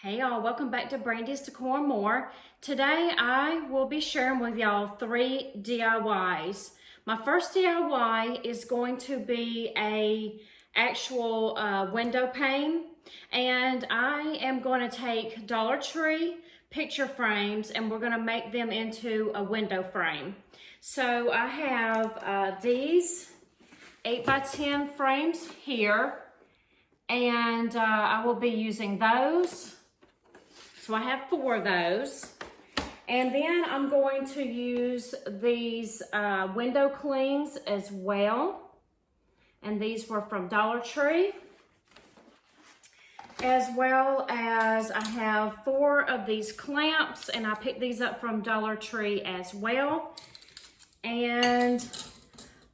Hey y'all, welcome back to Brandy's Decor and More. Today I will be sharing with y'all 3 DIYs. My first DIY is going to be a actual window pane, and I am going to take Dollar Tree picture frames and we're going to make them into a window frame. So I have these 8x10 frames here, and I will be using those. So I have 4 of those. And then I'm going to use these window clings as well. And these were from Dollar Tree. As well as I have 4 of these clamps, and I picked these up from Dollar Tree as well. And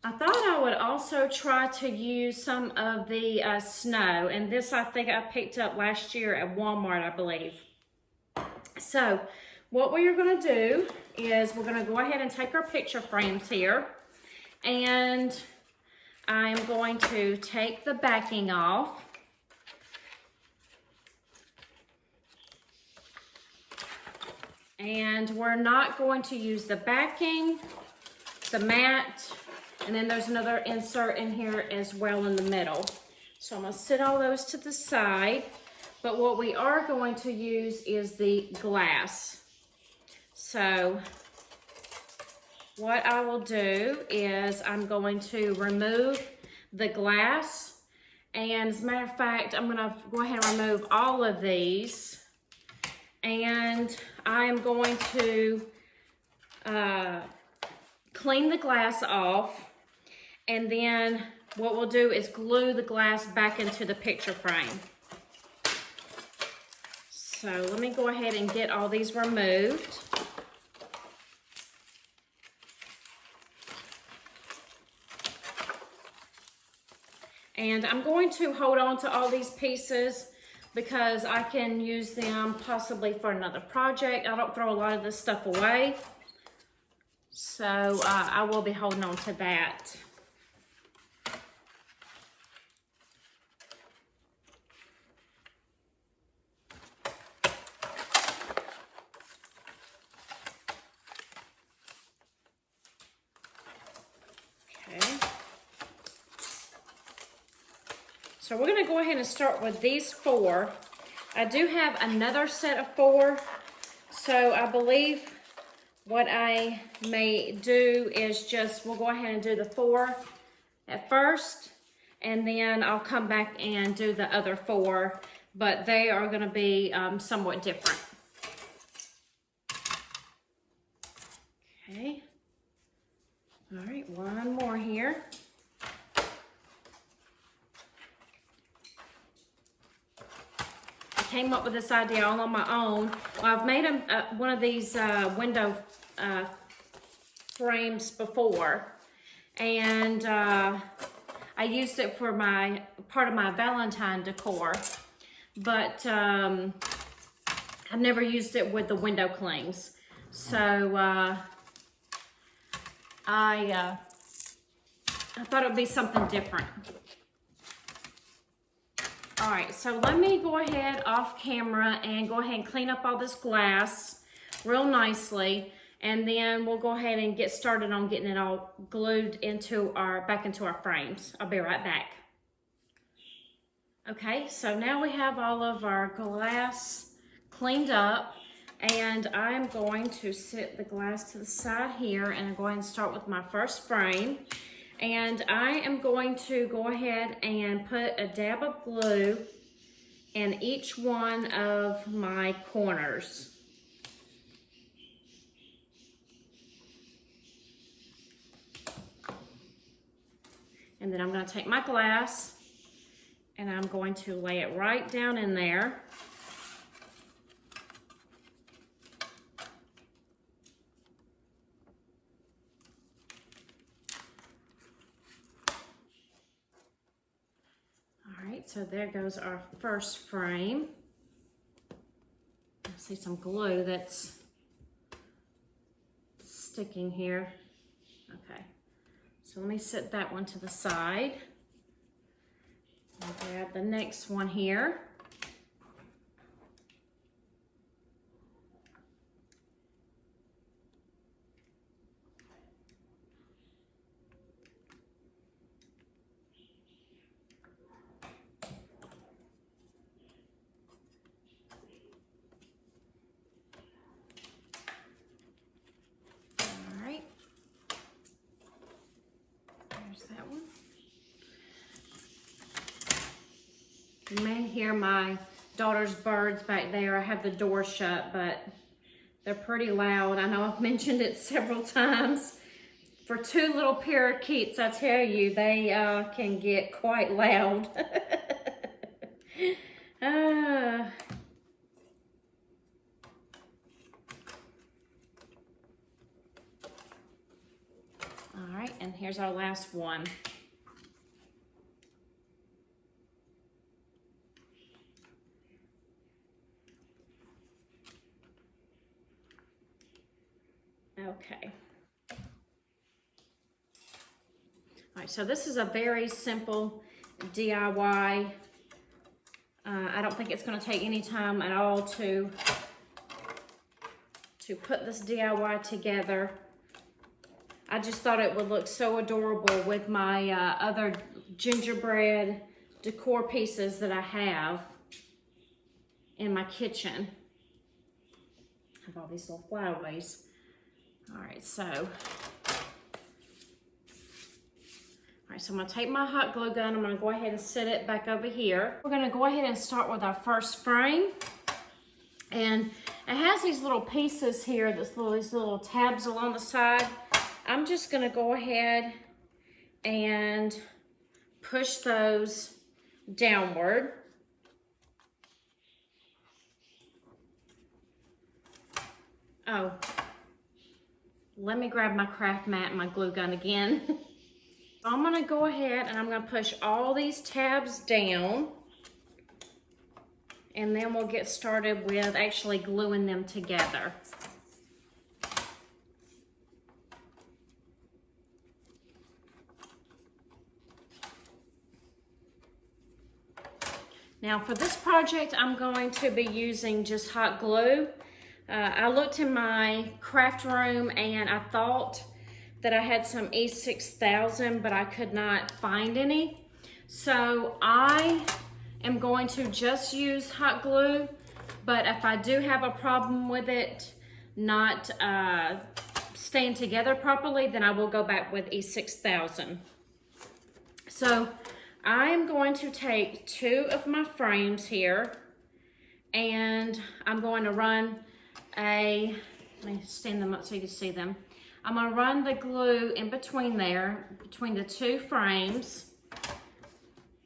I thought I would also try to use some of the snow. And this I think I picked up last year at Walmart, I believe. So what we are going to do is we're going to go ahead and take our picture frames here, and I'm going to take the backing off. And we're not going to use the backing, the mat, and then there's another insert in here as well in the middle. So I'm going to set all those to the side. But what we are going to use is the glass. So what I will do is I'm going to remove the glass. And as a matter of fact, I'm going to go ahead and remove all of these. And I am going to clean the glass off. And then what we'll do is glue the glass back into the picture frame. So let me go ahead and get all these removed. And I'm going to hold on to all these pieces because I can use them possibly for another project. I don't throw a lot of this stuff away. So I will be holding on to that. So we're going to go ahead and start with these 4. I do have another set of 4. So I believe what I may do is we'll go ahead and do the 4 at first. And then I'll come back and do the other 4. But they are going to be somewhat different. Okay. All right, one more here. Came up with this idea all on my own. Well, I've made one of these window frames before, and I used it for part of my Valentine decor, but I've never used it with the window clings. So I thought it would be something different. All right, so let me go ahead off camera and go ahead and clean up all this glass real nicely, and then we'll go ahead and get started on getting it all glued back into our frames. I'll be right back. Okay, so now we have all of our glass cleaned up, and I'm going to set the glass to the side here, and I'm going to start with my first frame. And I am going to go ahead and put a dab of glue in each one of my corners. And then I'm going to take my glass and I'm going to lay it right down in there. So there goes our first frame. I see some glue that's sticking here. Okay, so let me set that one to the side. I'll grab the next one here. hear my daughter's birds back there. I have the door shut, but they're pretty loud. I know I've mentioned it several times. For two little parakeets, I tell you, they can get quite loud. All right, and here's our last one. Okay. All right, so this is a very simple DIY. I don't think it's going to take any time at all to put this DIY together. I just thought it would look so adorable with my other gingerbread decor pieces that I have in my kitchen. I have all these little flyaways. All right, so I'm gonna take my hot glue gun. I'm gonna go ahead and set it back over here. We're gonna go ahead and start with our first frame. And it has these little pieces here, these little tabs along the side. I'm just gonna go ahead and push those downward. Oh, let me grab my craft mat and my glue gun again. So I'm gonna go ahead and I'm gonna push all these tabs down, and then we'll get started with actually gluing them together. Now for this project, I'm going to be using just hot glue. I looked in my craft room and I thought that I had some E6000, but I could not find any. So I am going to just use hot glue, but if I do have a problem with it not staying together properly, then I will go back with E6000. So I am going to take two of my frames here, and I'm going to run let me stand them up so you can see them. I'm gonna run the glue in between there, between the two frames.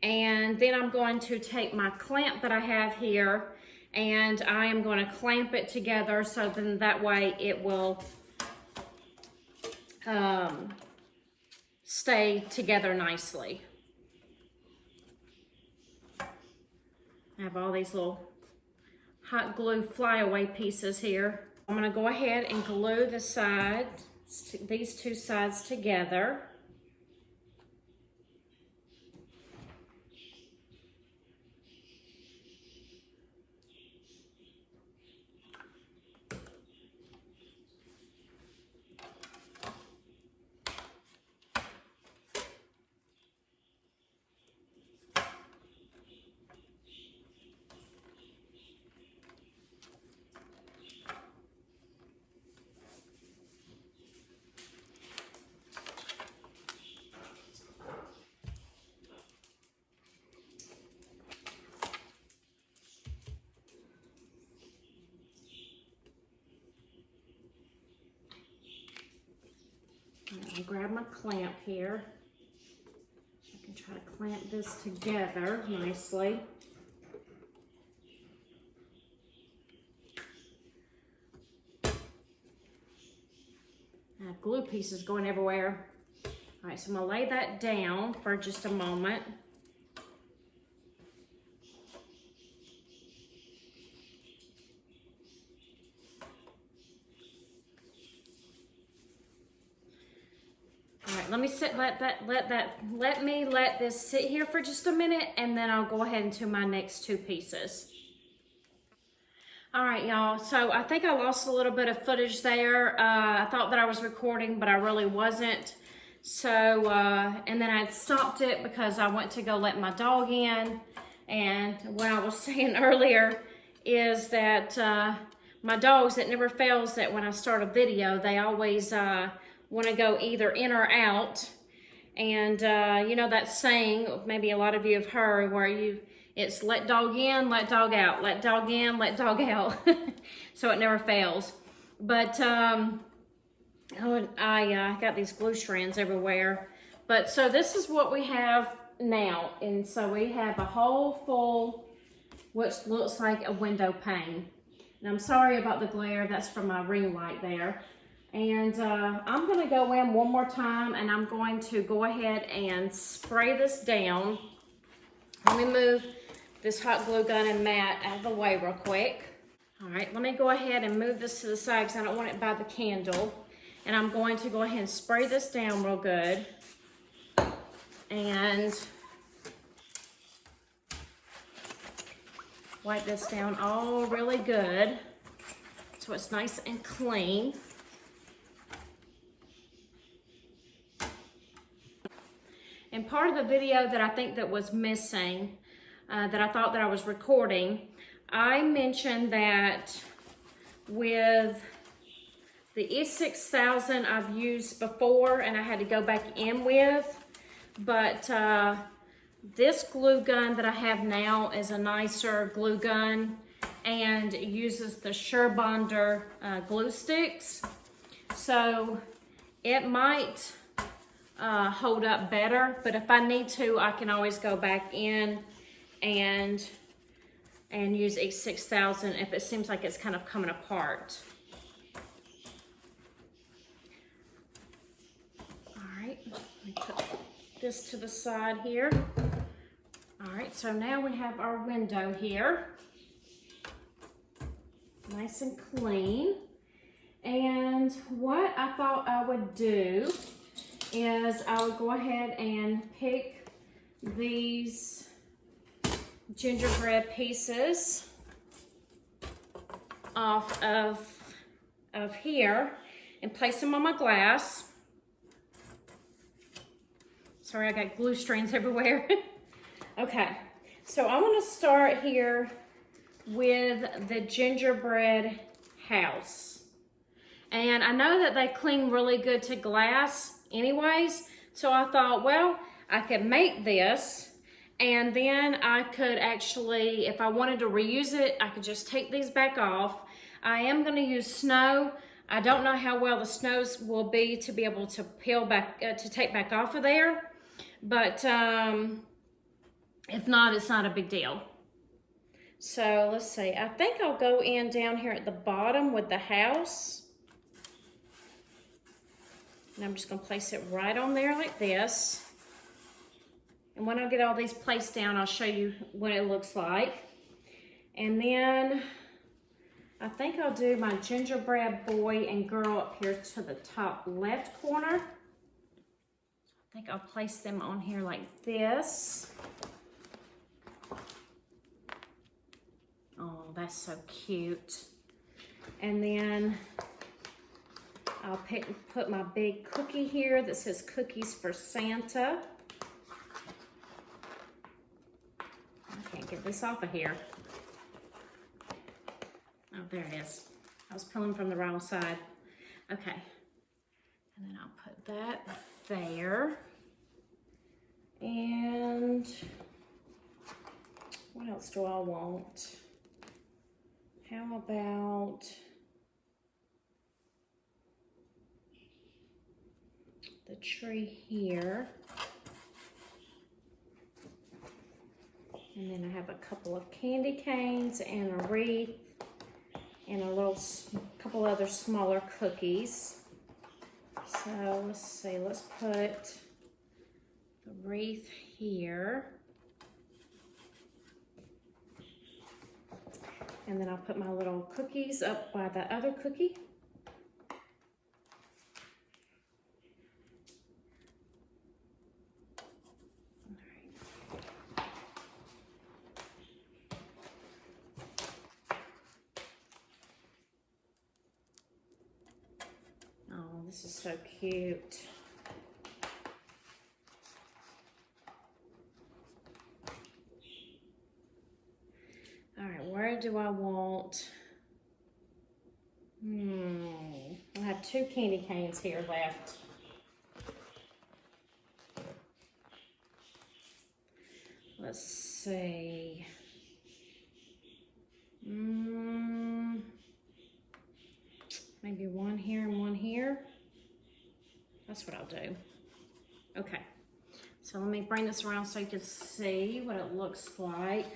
And then I'm going to take my clamp that I have here, and I am going to clamp it together so then that way it will stay together nicely. I have all these little hot glue flyaway pieces here. I'm going to go ahead and glue the sides, these two sides together. I'll grab my clamp here. I can try to clamp this together nicely. I have glue pieces going everywhere. All right, so I'm gonna lay that down for just a moment. Let me let this sit here for just a minute, and then I'll go ahead into my next two pieces. All right, y'all, so I think I lost a little bit of footage there. I thought that I was recording, but I really wasn't. So, and then I stopped it because I went to go let my dog in. And what I was saying earlier is that my dogs, it never fails that when I start a video, they always want to go either in or out. And you know that saying, maybe a lot of you have heard, where It's let dog in, let dog out, let dog in, let dog out. So it never fails. But I got these glue strands everywhere. But so this is what we have now. And so we have a hole full, what looks like a window pane. And I'm sorry about the glare, that's from my ring light there. And I'm gonna go in one more time and I'm going to go ahead and spray this down. Let me move this hot glue gun and mat out of the way real quick. All right, let me go ahead and move this to the side because I don't want it by the candle. And I'm going to go ahead and spray this down real good. And wipe this down all really good so it's nice and clean. And part of the video that I think that was missing, that I thought that I was recording, I mentioned that with the E6000 I've used before and I had to go back in with, but this glue gun that I have now is a nicer glue gun and it uses the Surebonder glue sticks. So it might hold up better, but if I need to, I can always go back in and use E6000 if it seems like it's kind of coming apart. All right, let me put this to the side here. All right, so now we have our window here. Nice and clean. And what I thought I would do is I would go ahead and pick these gingerbread pieces off of here and place them on my glass. Sorry, I got glue strands everywhere. Okay, so I'm gonna start here with the gingerbread house. And I know that they cling really good to glass anyways, so I thought, well, I could make this and then I could actually, if I wanted to reuse it, I could just take these back off. I am gonna use snow. I don't know how well the snows will be to be able to peel back, to take back off of there, but if not, it's not a big deal. So let's see, I think I'll go in down here at the bottom with the house. And I'm just gonna place it right on there like this. And when I get all these placed down, I'll show you what it looks like. And then I think I'll do my gingerbread boy and girl up here to the top left corner. I think I'll place them on here like this. Oh, that's so cute. And then I'll put my big cookie here that says Cookies for Santa. I can't get this off of here. Oh, there it is. I was pulling from the wrong side. Okay. And then I'll put that there. And what else do I want? How about the tree here? And then I have a couple of candy canes and a wreath and a couple other smaller cookies. So let's see, let's put the wreath here. And then I'll put my little cookies up by the other cookie. Oh, this is so cute. All right, where do I want? I have 2 candy canes here left. let's see. Maybe one here and one here. That's what I'll do. Okay. So let me bring this around so you can see what it looks like.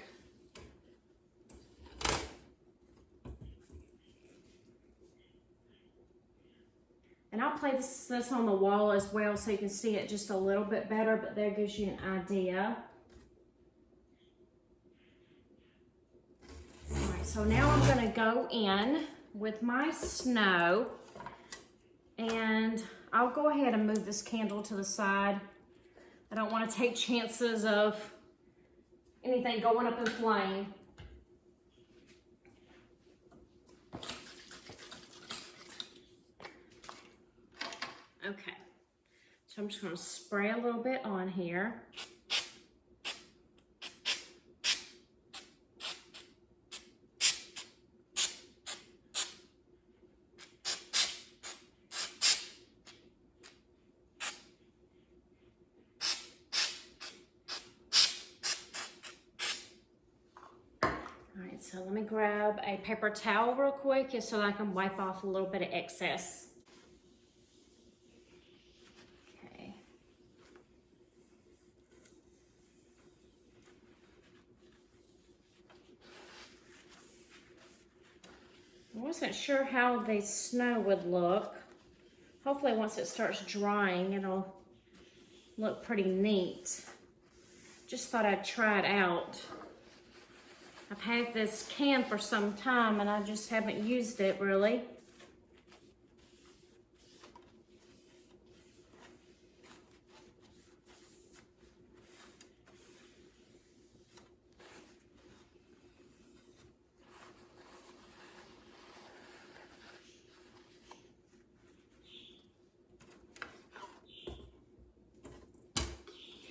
And I'll place this on the wall as well so you can see it just a little bit better, but that gives you an idea. All right, so now I'm gonna go in with my snow, and I'll go ahead and move this candle to the side. I don't want to take chances of anything going up in flame. Okay, so I'm just going to spray a little bit on here. So let me grab a paper towel real quick just so that I can wipe off a little bit of excess. Okay. I wasn't sure how the snow would look. Hopefully once it starts drying, it'll look pretty neat. Just thought I'd try it out. I've had this can for some time and I just haven't used it really.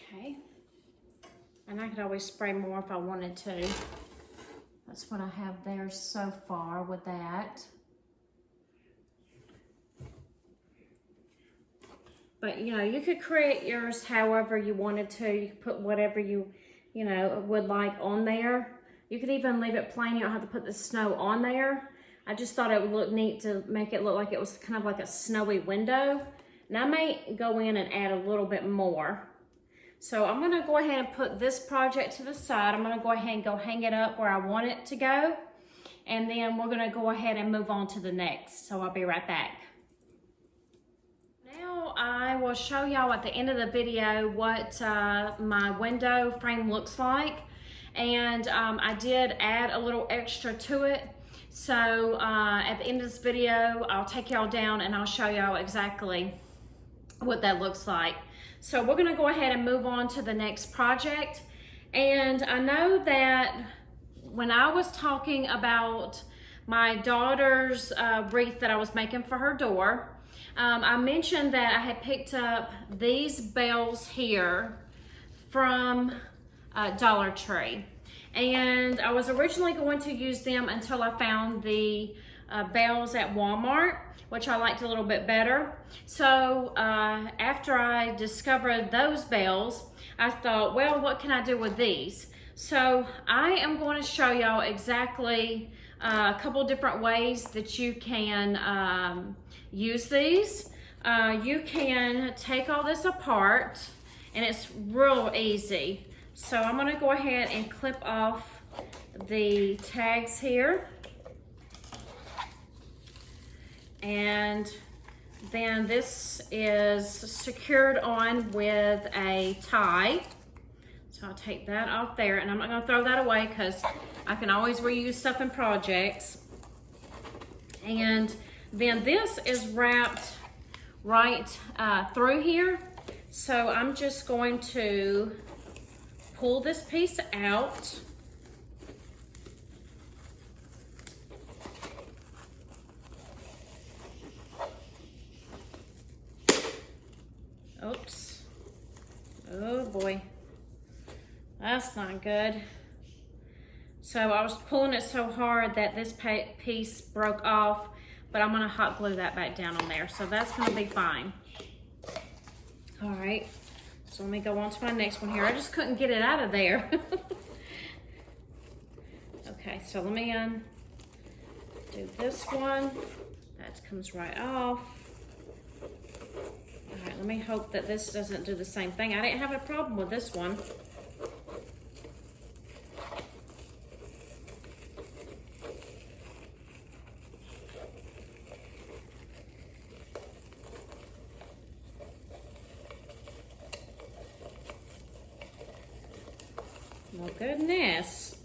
Okay. And I could always spray more if I wanted to. That's what I have there so far with that. But you know, you could create yours however you wanted to. You could put whatever you know, would like on there. You could even leave it plain. You don't have to put the snow on there. I just thought it would look neat to make it look like it was kind of like a snowy window. And I may go in and add a little bit more. So I'm gonna go ahead and put this project to the side. I'm gonna go ahead and go hang it up where I want it to go. And then we're gonna go ahead and move on to the next. So I'll be right back. Now I will show y'all at the end of the video what my window frame looks like. And I did add a little extra to it. So at the end of this video, I'll take y'all down and I'll show y'all exactly what that looks like. So we're gonna go ahead and move on to the next project. And I know that when I was talking about my daughter's wreath that I was making for her door, I mentioned that I had picked up these bells here from Dollar Tree. And I was originally going to use them until I found the bells at Walmart, which I liked a little bit better. So after I discovered those bells, I thought, well, what can I do with these? So I am going to show y'all exactly a couple different ways that you can use these. You can take all this apart, and it's real easy. So I'm gonna go ahead and clip off the tags here. And then this is secured on with a tie. So I'll take that off there, and I'm not gonna throw that away because I can always reuse stuff in projects. And then this is wrapped right through here. So I'm just going to pull this piece out. Oops. Oh boy. That's not good. So I was pulling it so hard that this piece broke off, but I'm gonna hot glue that back down on there. So that's gonna be fine. All right. So let me go on to my next one here. I just couldn't get it out of there. Okay, so let me do this one. That comes right off. All right, let me hope that this doesn't do the same thing. I didn't have a problem with this one. Oh, goodness.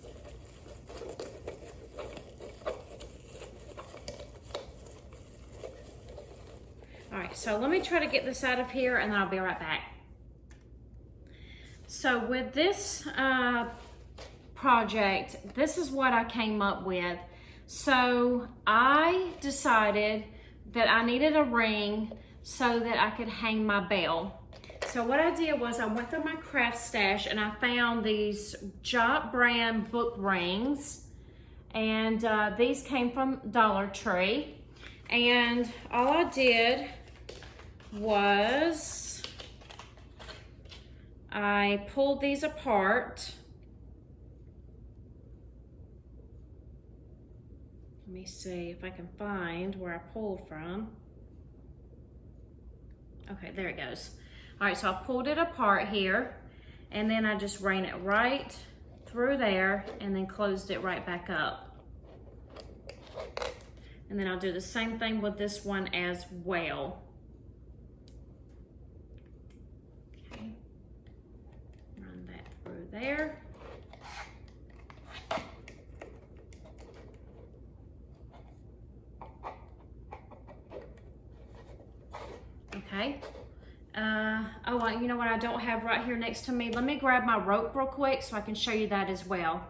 All right, so let me try to get this out of here and then I'll be right back. So with this project, this is what I came up with. So I decided that I needed a ring so that I could hang my bell. So what I did was I went through my craft stash and I found these Jop brand book rings, and these came from Dollar Tree. And all I did was I pulled these apart. Let me see if I can find where I pulled from. Okay, there it goes. All right, so I pulled it apart here, and then I just ran it right through there and then closed it right back up. And then I'll do the same thing with this one as well. Okay, run that through there. Okay. Oh, you know what I don't have right here next to me? Let me grab my rope real quick so I can show you that as well.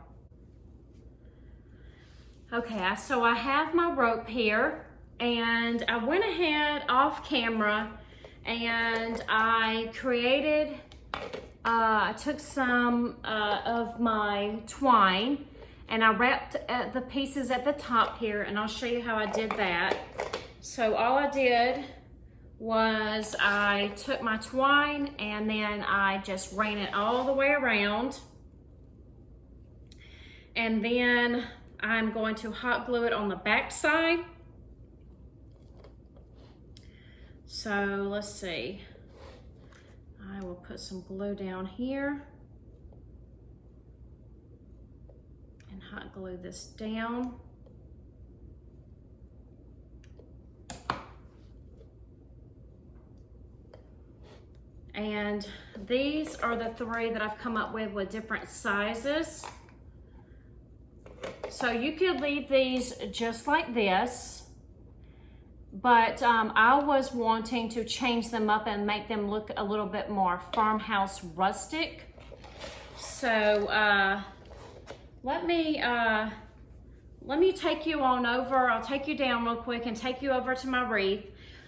Okay, so I have my rope here, and I went ahead off camera and I created, I took some of my twine and I wrapped the pieces at the top here, and I'll show you how I did that. So all I did was I took my twine and then I just ran it all the way around, and then I'm going to hot glue it on the back side. So let's see, I will put some glue down here and hot glue this down. And these are the three that I've come up with different sizes. So you could leave these just like this, but I was wanting to change them up and make them look a little bit more farmhouse rustic. So let me take you on over. I'll take you down real quick and take you over to my wreath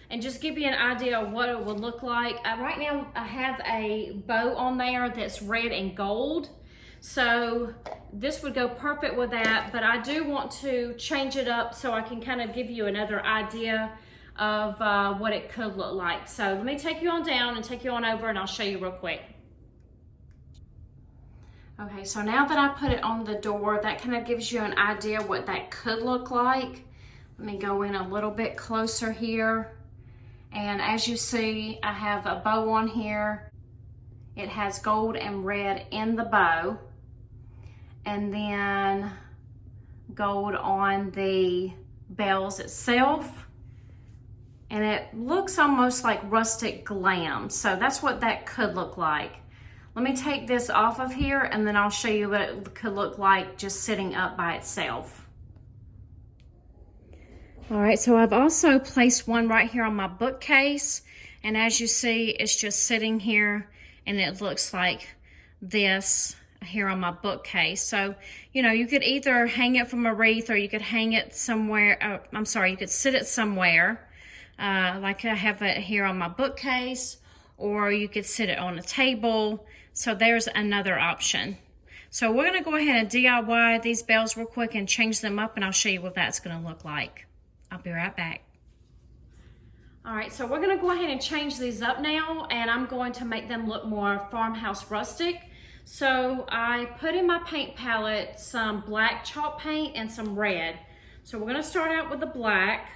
and just give you an idea of what it would look like. Right now I have a bow on there that's red and gold. So this would go perfect with that, but I do want to change it up so I can kind of give you another idea of what it could look like. So let me take you on down and take you on over and I'll show you real quick. Okay, so now that I put it on the door, that kind of gives you an idea what that could look like. Let me go in a little bit closer here. And as you see, I have a bow on here. It has gold and red in the bow. And then gold on the bells itself. And it looks almost like rustic glam. So that's what that could look like. Let me take this off of here and then I'll show you what it could look like just sitting up by itself. All right, so I've also placed one right here on my bookcase, and as you see, it's just sitting here and it looks like this here on my bookcase. So, you know, you could either hang it from a wreath or you could hang it somewhere, you could sit it somewhere, like I have it here on my bookcase, or you could sit it on a table. So there's another option. So we're gonna go ahead and DIY these bells real quick and change them up, and I'll show you what that's gonna look like. I'll be right back. All right, so we're gonna go ahead and change these up now, and I'm going to make them look more farmhouse rustic. So I put in my paint palette some black chalk paint and some red. So we're gonna start out with the black,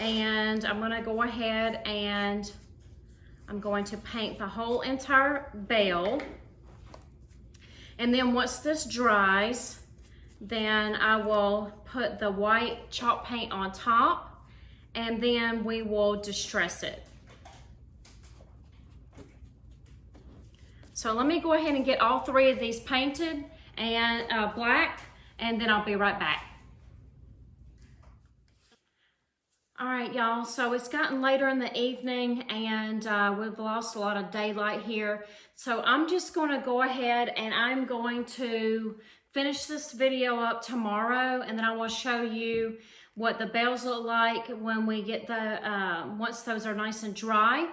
and I'm gonna go ahead and I'm going to paint the whole entire bale. And then once this dries, then I will put the white chalk paint on top, and then we will distress it. So let me go ahead and get all three of these painted and black, and then I'll be right back. All right, y'all, so it's gotten later in the evening, and we've lost a lot of daylight here. So I'm just gonna go ahead and I'm going to finish this video up tomorrow, and then I will show you what the bales look like when we get the, once those are nice and dry.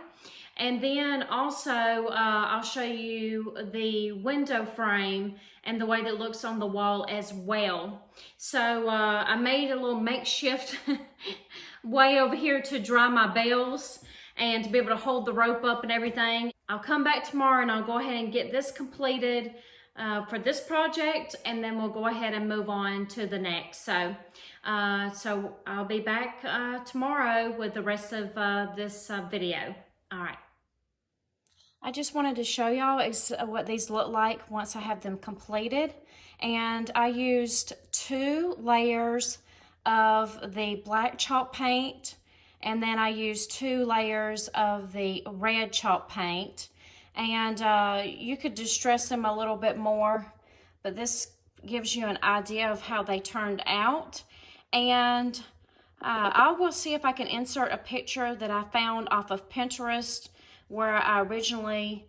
And then also, I'll show you the window frame and the way that it looks on the wall as well. So I made a little makeshift way over here to dry my bales and to be able to hold the rope up and everything. I'll come back tomorrow and I'll go ahead and get this completed for this project, and then we'll go ahead and move on to the next. So I'll be back tomorrow with the rest of this video. All right. I just wanted to show y'all what these look like once I have them completed. And I used 2 layers of the black chalk paint, and then I used 2 layers of the red chalk paint. And you could distress them a little bit more, but this gives you an idea of how they turned out. And I will see if I can insert a picture that I found off of Pinterest, where I originally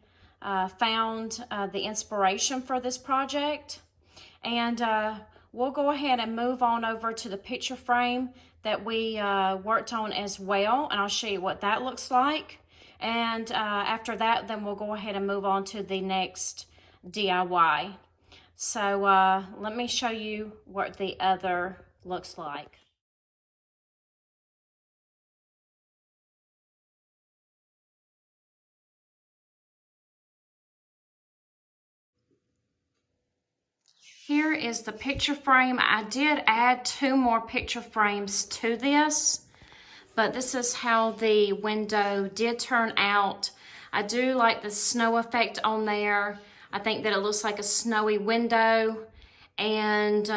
found the inspiration for this project. And we'll go ahead and move on over to the picture frame that we worked on as well, and I'll show you what that looks like. And after that, then we'll go ahead and move on to the next DIY. So let me show you what the other looks like. Here is the picture frame. I did add 2 more picture frames to this, but this is how the window did turn out. I do like the snow effect on there. I think that it looks like a snowy window, and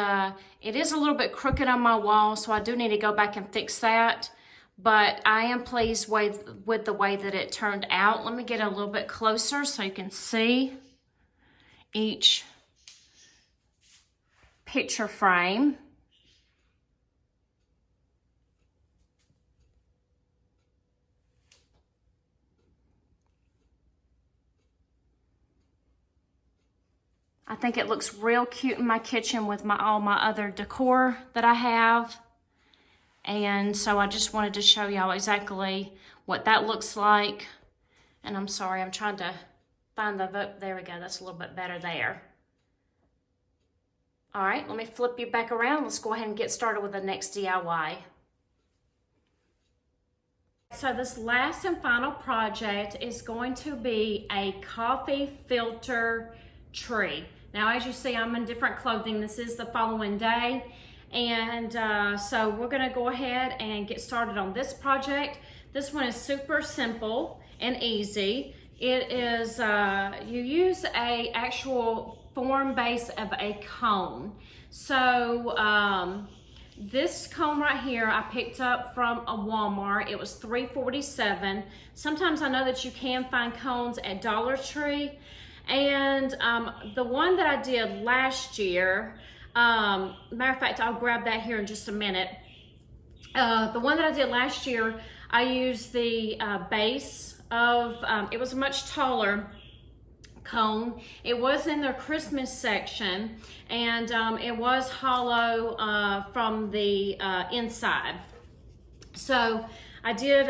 it is a little bit crooked on my wall, so I do need to go back and fix that. But I am pleased with the way that it turned out. Let me get a little bit closer so you can see each picture frame. I think it looks real cute in my kitchen with all my other decor that I have. And so I just wanted to show y'all exactly what that looks like. And I'm sorry, I'm trying to find there we go, that's a little bit better there. All right, let me flip you back around. Let's go ahead and get started with the next DIY. So this last and final project is going to be a coffee filter tree. Now, as you see, I'm in different clothing. This is the following day. And so we're gonna go ahead and get started on this project. This one is super simple and easy. It is, you use a actual form base of a cone. So this cone right here I picked up from a Walmart. It was $3.47. Sometimes I know that you can find cones at Dollar Tree. And the one that I did last year, matter of fact, I'll grab that here in just a minute. The one that I did last year, I used the base of, it was a much taller cone. It was in their Christmas section, and it was hollow from the inside. So I did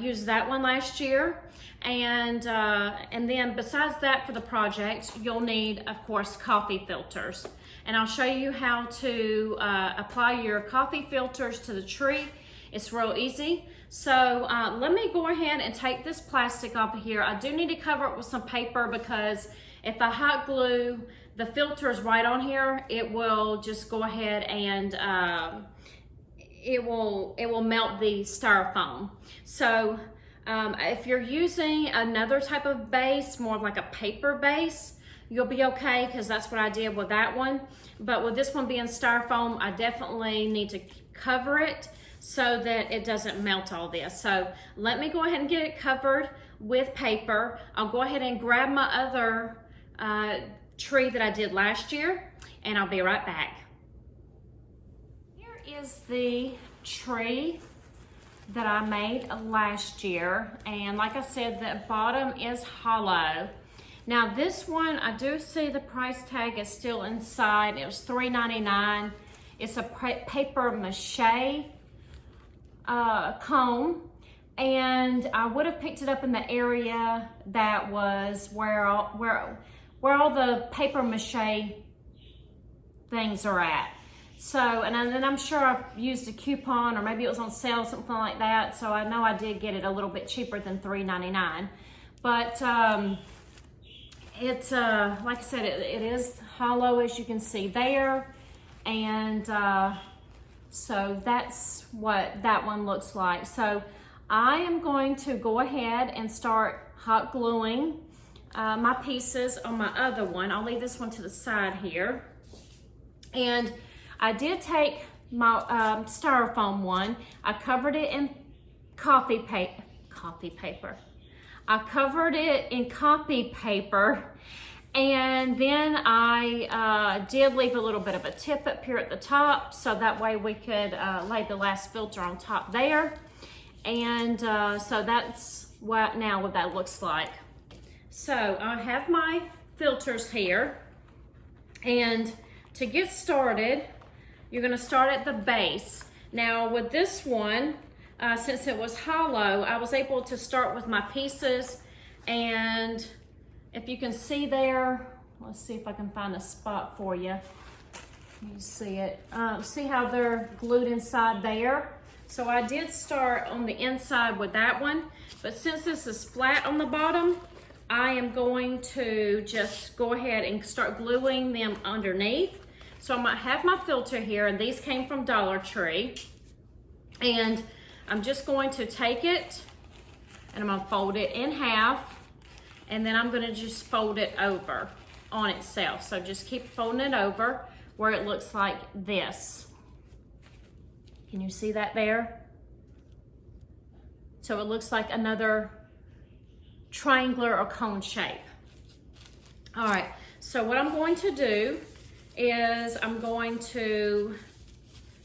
use that one last year. And then besides that, for the project, you'll need, of course, coffee filters. And I'll show you how to apply your coffee filters to the tree. It's real easy. So let me go ahead and take this plastic off of here. I do need to cover it with some paper because if I hot glue the filters right on here, it will just go ahead and it will melt the styrofoam. So if you're using another type of base, more like a paper base, you'll be okay, because that's what I did with that one. But with this one being styrofoam, I definitely need to cover it so that it doesn't melt all this. So let me go ahead and get it covered with paper. I'll go ahead and grab my other tree that I did last year, and I'll be right back. Here is the tree that I made last year, and like I said, the bottom is hollow. Now this one, I do see the price tag is still inside. It was $3.99. It's a paper mache cone, and I would have picked it up in the area that was where all the paper mache things are at. So, and then I'm sure I used a coupon, or maybe it was on sale, something like that. So I know I did get it a little bit cheaper than $3.99. But it's, like I said, it is hollow, as you can see there. And so that's what that one looks like. So I am going to go ahead and start hot gluing my pieces on my other one. I'll leave this one to the side here. And I did take my styrofoam one. I covered it in copy paper. I covered it in copy paper, and then I did leave a little bit of a tip up here at the top, so that way we could lay the last filter on top there. And so that's what that looks like. So I have my filters here, and to get started, you're going to start at the base. Now with this one, since it was hollow, I was able to start with my pieces, and if you can see there, let's see if I can find a spot for you. You see it. See how they're glued inside there? So I did start on the inside with that one, but since this is flat on the bottom, I am going to just go ahead and start gluing them underneath. So I'm gonna have my filter here, and these came from Dollar Tree. And I'm just going to take it, and I'm gonna fold it in half, and then I'm gonna just fold it over on itself. So just keep folding it over where it looks like this. Can you see that there? So it looks like another triangular or cone shape. All right, so what I'm going to do is I'm going to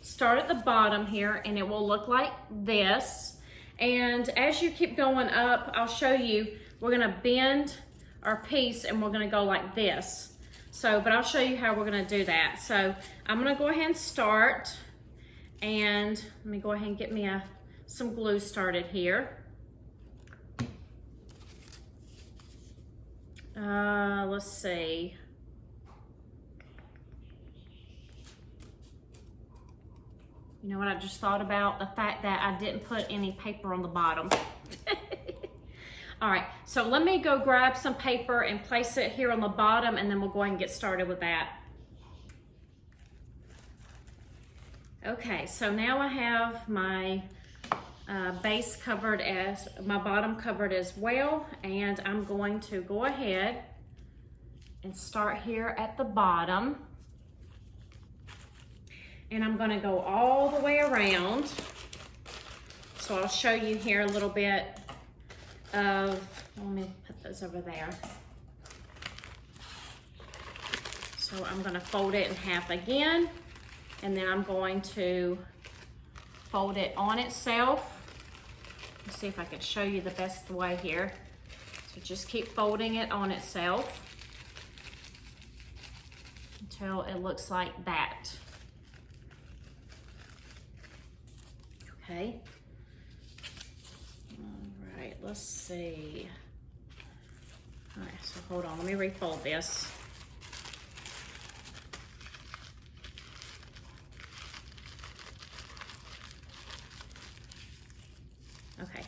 start at the bottom here, and it will look like this. And as you keep going up, I'll show you, we're gonna bend our piece and we're gonna go like this. So, but I'll show you how we're gonna do that. So I'm gonna go ahead and start, and let me go ahead and get me some glue started here. Let's see. You know what I just thought about? The fact that I didn't put any paper on the bottom. All right, so let me go grab some paper and place it here on the bottom, and then we'll go ahead and get started with that. Okay, so now I have my base covered, as my bottom covered as well, and I'm going to go ahead and start here at the bottom. And I'm gonna go all the way around. So I'll show you here a little bit of, let me put those over there. So I'm gonna fold it in half again, and then I'm going to fold it on itself. Let's see if I can show you the best way here. So just keep folding it on itself until it looks like that. Okay. All right, let's see. All right, so hold on, let me refold this.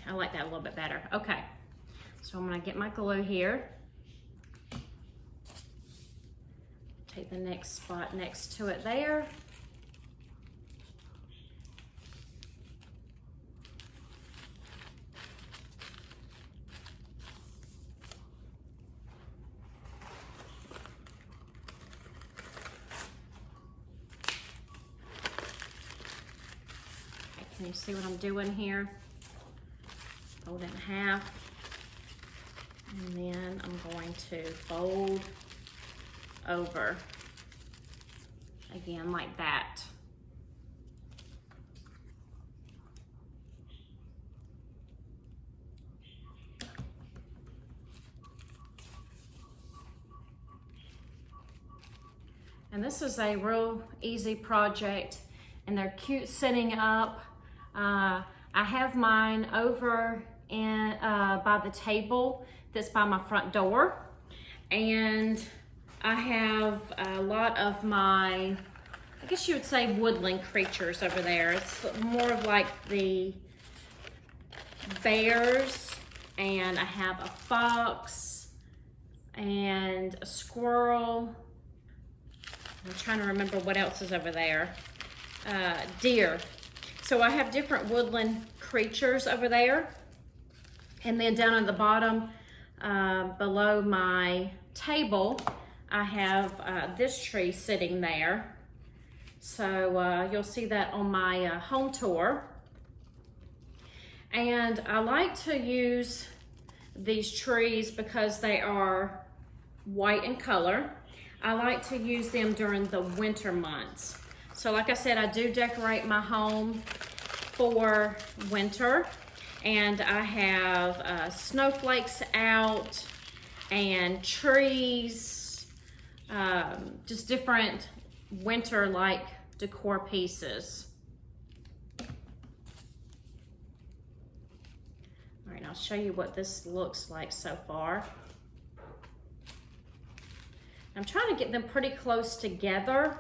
I like that a little bit better. Okay, so I'm gonna get my glue here. Take the next spot next to it there. Can you see what I'm doing here? Fold it in half. And then I'm going to fold over again like that. And this is a real easy project, and they're cute sitting up. I have mine over in by the table that's by my front door, and I have a lot of my, I guess you would say, woodland creatures over there. It's more of like the bears, and I have a fox and a squirrel. I'm trying to remember what else is over there. Deer. So I have different woodland creatures over there. And then down at the bottom, below my table, I have this tree sitting there. So you'll see that on my home tour. And I like to use these trees because they are white in color. I like to use them during the winter months. So like I said, I do decorate my home for winter, and I have snowflakes out and trees, just different winter-like decor pieces. All right, I'll show you what this looks like so far. I'm trying to get them pretty close together.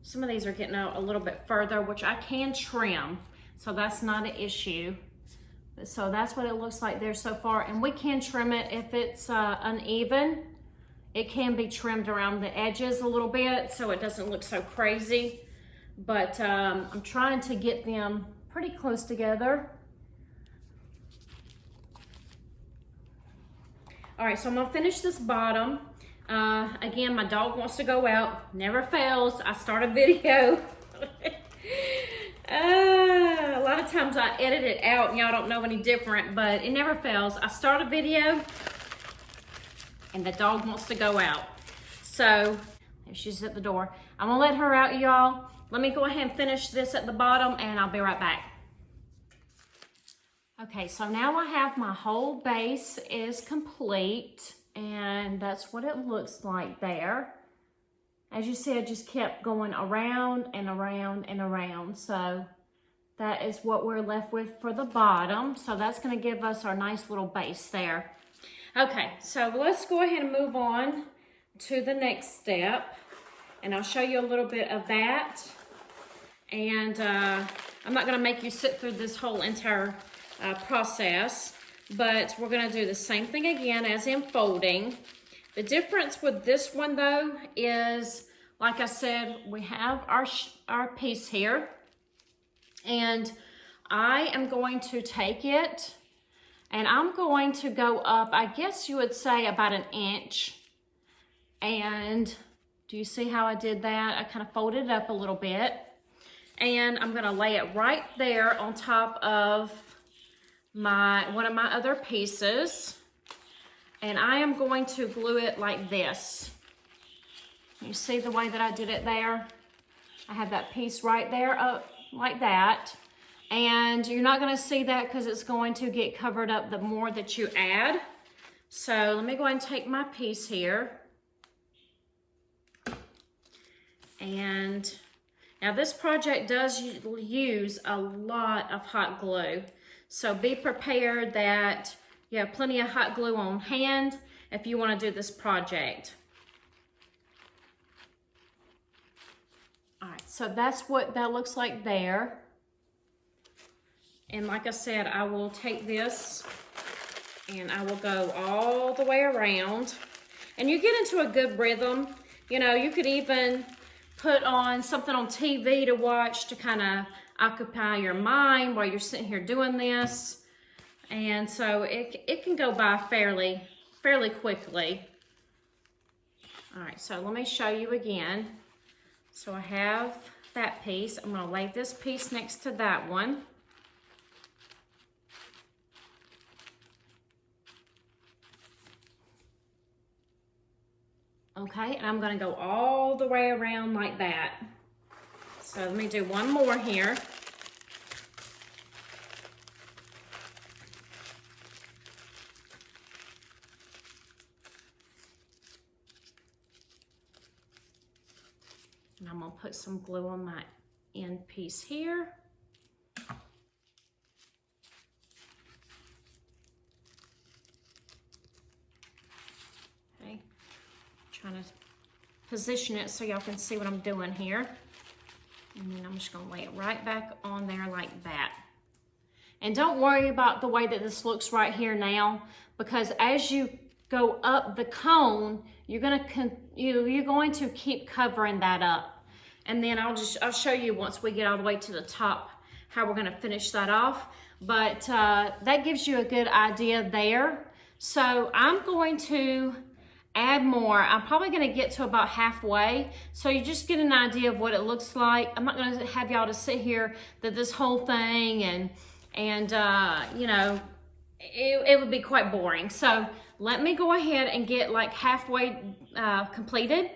Some of these are getting out a little bit further, which I can trim, so that's not an issue. So that's what it looks like there so far, and we can trim it if it's uneven. It can be trimmed around the edges a little bit so it doesn't look so crazy, but I'm trying to get them pretty close together. All right, so I'm gonna finish this bottom. Again, my dog wants to go out, never fails. I start a video. A lot of times I edit it out and y'all don't know any different, but it never fails. I start a video and the dog wants to go out. So, she's at the door. I'm gonna let her out, y'all. Let me go ahead and finish this at the bottom and I'll be right back. Okay, so now I have my whole base is complete, and that's what it looks like there. As you see, I just kept going around and around and around. So that is what we're left with for the bottom. So that's gonna give us our nice little base there. Okay, so let's go ahead and move on to the next step. And I'll show you a little bit of that. And I'm not gonna make you sit through this whole entire process, but we're gonna do the same thing again as in folding. The difference with this one though is, like I said, we have our piece here, and I am going to take it and I'm going to go up, I guess you would say about an inch. And do you see how I did that? I kind of folded it up a little bit, and I'm gonna lay it right there on top of one of my other pieces, and I am going to glue it like this. You see the way that I did it there? I have that piece right there up like that, and you're not going to see that because it's going to get covered up the more that you add. So let me go ahead and take my piece here, and now this project does use a lot of hot glue. So be prepared that you have plenty of hot glue on hand if you want to do this project. All right, so that's what that looks like there. And like I said, I will take this and I will go all the way around. And you get into a good rhythm. You know, you could even put on something on TV to watch to kind of occupy your mind while you're sitting here doing this. And so it can go by fairly quickly. All right, so let me show you again. So I have that piece. I'm gonna lay this piece next to that one. Okay, and I'm gonna go all the way around like that. So let me do one more here. And I'm gonna put some glue on my end piece here. Okay, trying to position it so y'all can see what I'm doing here. And then I'm just gonna lay it right back on there like that. And don't worry about the way that this looks right here now, because as you go up the cone, you're going to keep covering that up. And then I'll show you once we get all the way to the top how we're going to finish that off. But that gives you a good idea there. So I'm going to add more. I'm probably going to get to about halfway, so you just get an idea of what it looks like. I'm not going to have y'all to sit here that this whole thing and you know, it would be quite boring. So let me go ahead and get like halfway completed,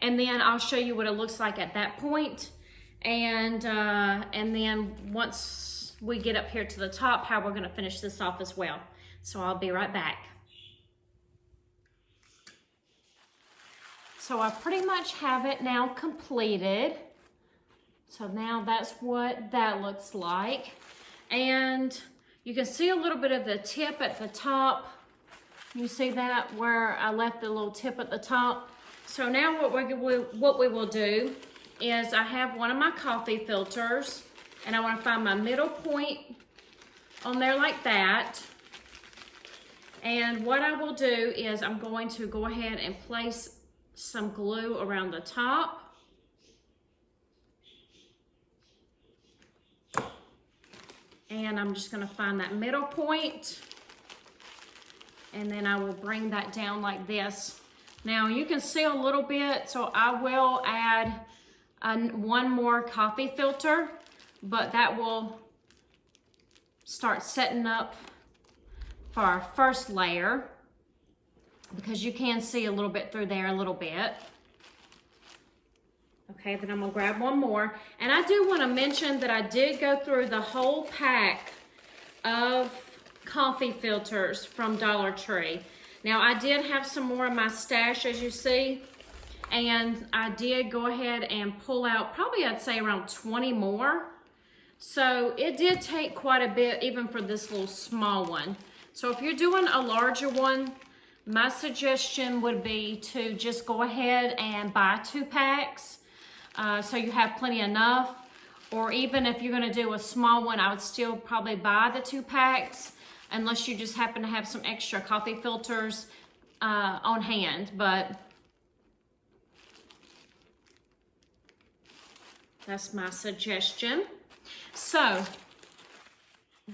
and then I'll show you what it looks like at that point. And then once we get up here to the top, how we're going to finish this off as well. So I'll be right back. So I pretty much have it now completed. So now that's what that looks like. And you can see a little bit of the tip at the top. You see that where I left the little tip at the top? So now what we will do is I have one of my coffee filters, and I want to find my middle point on there like that. And what I will do is I'm going to go ahead and place some glue around the top. And I'm just going to find that middle point, and then I will bring that down like this. Now you can see a little bit, so I will add one more coffee filter, but that will start setting up for our first layer, because you can see a little bit through there a little bit. Okay, then I'm gonna grab one more. And I do want to mention that I did go through the whole pack of coffee filters from Dollar Tree. Now I did have some more in my stash, as you see, and I did go ahead and pull out probably, I'd say, around 20 more. So it did take quite a bit, even for this little small one. So if you're doing a larger one, my suggestion would be to just go ahead and buy 2 packs. So you have plenty enough. Or even if you're going to do a small one, I would still probably buy the 2 packs, unless you just happen to have some extra coffee filters on hand. But that's my suggestion. So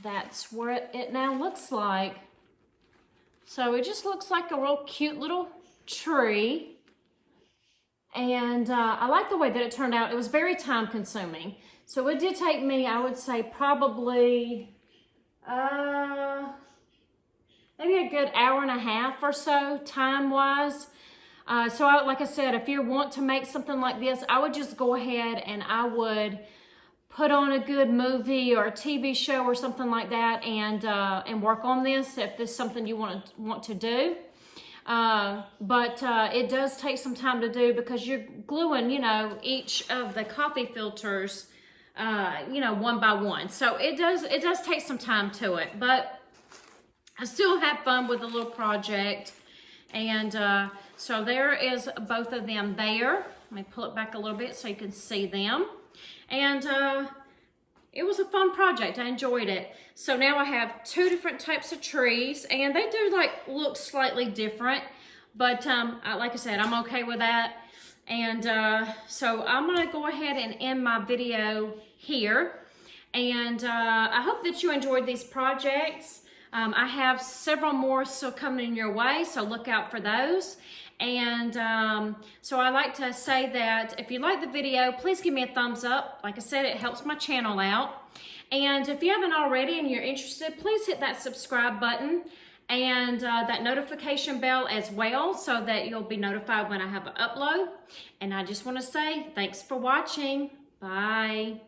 that's what it now looks like. So it just looks like a real cute little tree. And I like the way that it turned out. It was very time consuming. So it did take me, I would say, probably maybe a good hour and a half or so time-wise. So like I said, if you want to make something like this, I would just go ahead and I would put on a good movie or a TV show or something like that, and work on this if this is something you want to do. But it does take some time to do, because you're gluing, you know, each of the coffee filters, you know, one by one. So it does take some time to it, but I still have fun with the little project. And so there is both of them there. Let me pull it back a little bit so you can see them. And it was a fun project. I enjoyed it. So now I have 2 different types of trees, and they do like look slightly different, but like I said, I'm okay with that. And so I'm gonna go ahead and end my video here. And I hope that you enjoyed these projects. I have several more still coming in your way, so look out for those. And so I like to say that if you like the video, please give me a thumbs up. Like I said, it helps my channel out. And if you haven't already and you're interested, please hit that subscribe button and that notification bell as well, so that you'll be notified when I have an upload. And I just want to say thanks for watching. Bye.